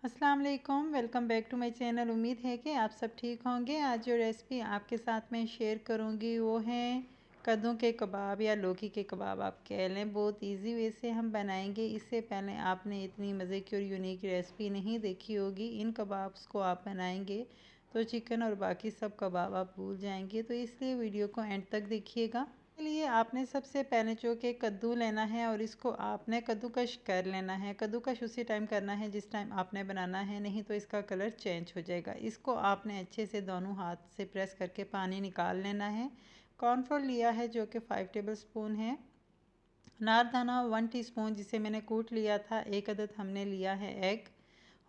अस्सलाम वालेकुम, welcome back to my channel. उम्मीद है कि आप सब ठीक होंगे। आज जो रेसिपी आपके साथ में शेयर करूंगी वो है कद्दू के कबाब या लौकी के कबाब आप कह लें। बहुत इजी वे से हम बनाएंगे। इससे पहले आपने इतनी मज़े की और यूनिक रेसिपी नहीं देखी होगी। इन कबाब्स को आप बनाएंगे तो चिकन और बाकी सब कबाब आप भूल जाएंगे, तो इसलिए वीडियो को एंड तक देखिएगा। लिए आपने सबसे पहले जो कि कद्दू लेना है और इसको आपने कद्दूकश कर लेना है। कद्दूकश उसी टाइम करना है जिस टाइम आपने बनाना है, नहीं तो इसका कलर चेंज हो जाएगा। इसको आपने अच्छे से दोनों हाथ से प्रेस करके पानी निकाल लेना है। कॉर्नफ्लोर लिया है जो कि 5 टेबल स्पून है। अनारदाना 1 टीस्पून जिसे मैंने कूट लिया था। 1 अदद हमने लिया है एग।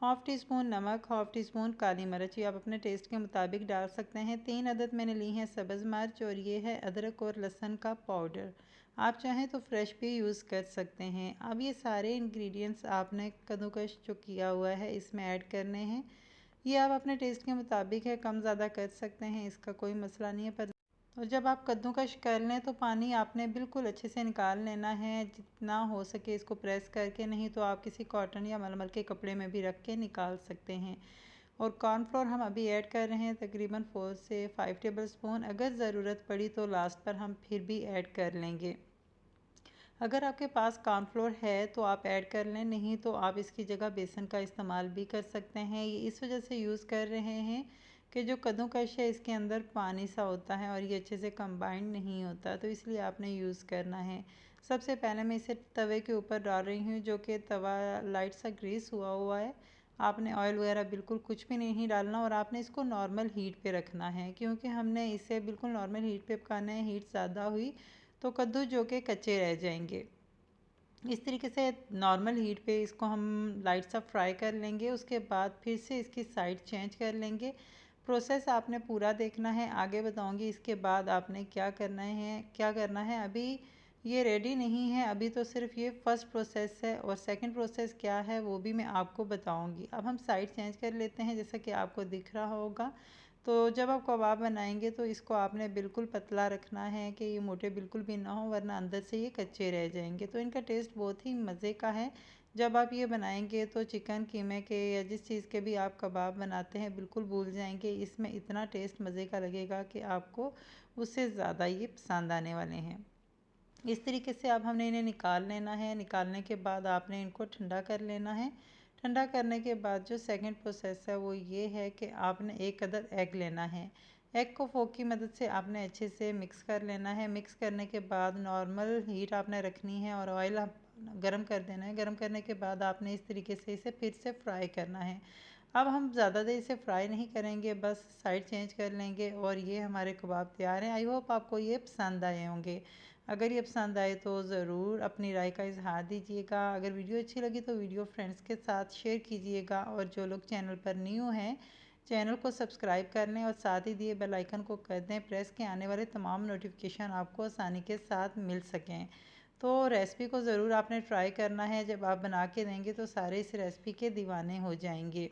हाफ़ टी स्पून नमक, हाफ़ टी स्पून काली मिर्च, ये आप अपने टेस्ट के मुताबिक डाल सकते हैं। 3 अदद मैंने ली हैं सब्ज़ मिर्च और ये है अदरक और लहसुन का पाउडर। आप चाहें तो फ्रेश भी यूज़ कर सकते हैं। अब ये सारे इंग्रेडिएंट्स आपने कद्दूकश जो किया हुआ है इसमें ऐड करने हैं। ये आप अपने टेस्ट के मुताबिक है कम ज़्यादा कर सकते हैं, इसका कोई मसला नहीं है। पर और जब आप कद्दूकश कर लें तो पानी आपने बिल्कुल अच्छे से निकाल लेना है, जितना हो सके इसको प्रेस करके, नहीं तो आप किसी कॉटन या मलमल के कपड़े में भी रख के निकाल सकते हैं। और कॉर्नफ्लोर हम अभी ऐड कर रहे हैं तकरीबन 4 से 5 टेबल स्पून। अगर ज़रूरत पड़ी तो लास्ट पर हम फिर भी ऐड कर लेंगे। अगर आपके पास कॉर्नफ्लोर है तो आप ऐड कर लें, नहीं तो आप इसकी जगह बेसन का इस्तेमाल भी कर सकते हैं। ये इस वजह से यूज़ कर रहे हैं कि जो कद्दूकश है इसके अंदर पानी सा होता है और ये अच्छे से कंबाइंड नहीं होता, तो इसलिए आपने यूज़ करना है। सबसे पहले मैं इसे तवे के ऊपर डाल रही हूँ, जो कि तवा लाइट सा ग्रीस हुआ हुआ है। आपने ऑयल वगैरह बिल्कुल कुछ भी नहीं डालना और आपने इसको नॉर्मल हीट पे रखना है, क्योंकि हमने इसे बिल्कुल नॉर्मल हीट पे पकाना है। हीट ज़्यादा हुई तो कद्दू जो कि कच्चे रह जाएंगे। इस तरीके से नॉर्मल हीट पे इसको हम लाइट सा फ्राई कर लेंगे। उसके बाद फिर से इसकी साइड चेंज कर लेंगे। प्रोसेस आपने पूरा देखना है, आगे बताऊंगी इसके बाद आपने क्या करना है। अभी ये रेडी नहीं है, अभी तो सिर्फ ये फर्स्ट प्रोसेस है और सेकंड प्रोसेस क्या है वो भी मैं आपको बताऊंगी। अब हम साइड चेंज कर लेते हैं, जैसा कि आपको दिख रहा होगा। तो जब आप कबाब बनाएंगे तो इसको आपने बिल्कुल पतला रखना है कि ये मोटे बिल्कुल भी ना हो, वरना अंदर से ये कच्चे रह जाएंगे। तो इनका टेस्ट बहुत ही मज़े का है। जब आप ये बनाएंगे तो चिकन कीमे के या जिस चीज़ के भी आप कबाब बनाते हैं बिल्कुल भूल जाएंगे। इसमें इतना टेस्ट मज़े का लगेगा कि आपको उससे ज़्यादा ये पसंद आने वाले हैं। इस तरीके से अब हमने इन्हें निकाल लेना है। निकालने के बाद आपने इनको ठंडा कर लेना है। ठंडा करने के बाद जो सेकंड प्रोसेस है वो ये है कि आपने 1 अदद एग लेना है। एग को फोक की मदद से आपने अच्छे से मिक्स कर लेना है। मिक्स करने के बाद नॉर्मल हीट आपने रखनी है और ऑयल आप गरम कर देना है। गरम करने के बाद आपने इस तरीके से इसे फिर से फ्राई करना है। अब हम ज़्यादा देर इसे फ्राई नहीं करेंगे, बस साइड चेंज कर लेंगे और ये हमारे कबाब तैयार हैं। आई होप आपको ये पसंद आए होंगे। अगर ये पसंद आए तो ज़रूर अपनी राय का इजहार दीजिएगा। अगर वीडियो अच्छी लगी तो वीडियो फ्रेंड्स के साथ शेयर कीजिएगा और जो लोग चैनल पर न्यू हैं चैनल को सब्सक्राइब कर लें और साथ ही दिए बेल आइकन को कर दें प्रेस के आने वाले तमाम नोटिफिकेशन आपको आसानी के साथ मिल सकें। तो रेसिपी को ज़रूर आपने ट्राई करना है। जब आप बना के देंगे तो सारे इस रेसिपी के दीवाने हो जाएंगे।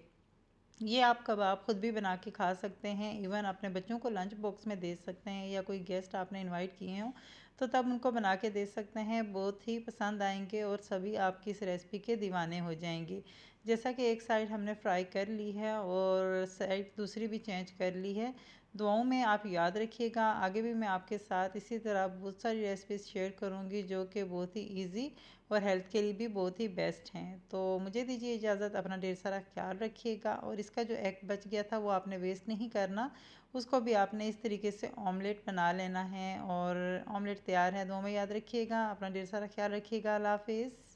ये आप कबाब खुद भी बना के खा सकते हैं, इवन अपने बच्चों को लंच बॉक्स में दे सकते हैं, या कोई गेस्ट आपने इनवाइट किए हों तो तब उनको बना के दे सकते हैं। बहुत ही पसंद आएंगे और सभी आपकी इस रेसिपी के दीवाने हो जाएंगे। जैसा कि एक साइड हमने फ्राई कर ली है और साइड दूसरी भी चेंज कर ली है। दुआओं में आप याद रखिएगा। आगे भी मैं आपके साथ इसी तरह बहुत सारी रेसिपीज़ शेयर करूँगी जो कि बहुत ही ईजी और हेल्थ के लिए भी बहुत ही बेस्ट हैं। तो मुझे दीजिए इजाज़त। अपना ढेर सारा ख्याल रखिएगा। और इसका जो एग बच गया था वो आपने वेस्ट नहीं करना, उसको भी आपने इस तरीके से ऑमलेट बना लेना है और ऑमलेट तैयार है। दो में याद रखिएगा। अपना ढेर सारा ख्याल रखिएगा। अल्लाह हाफिज़।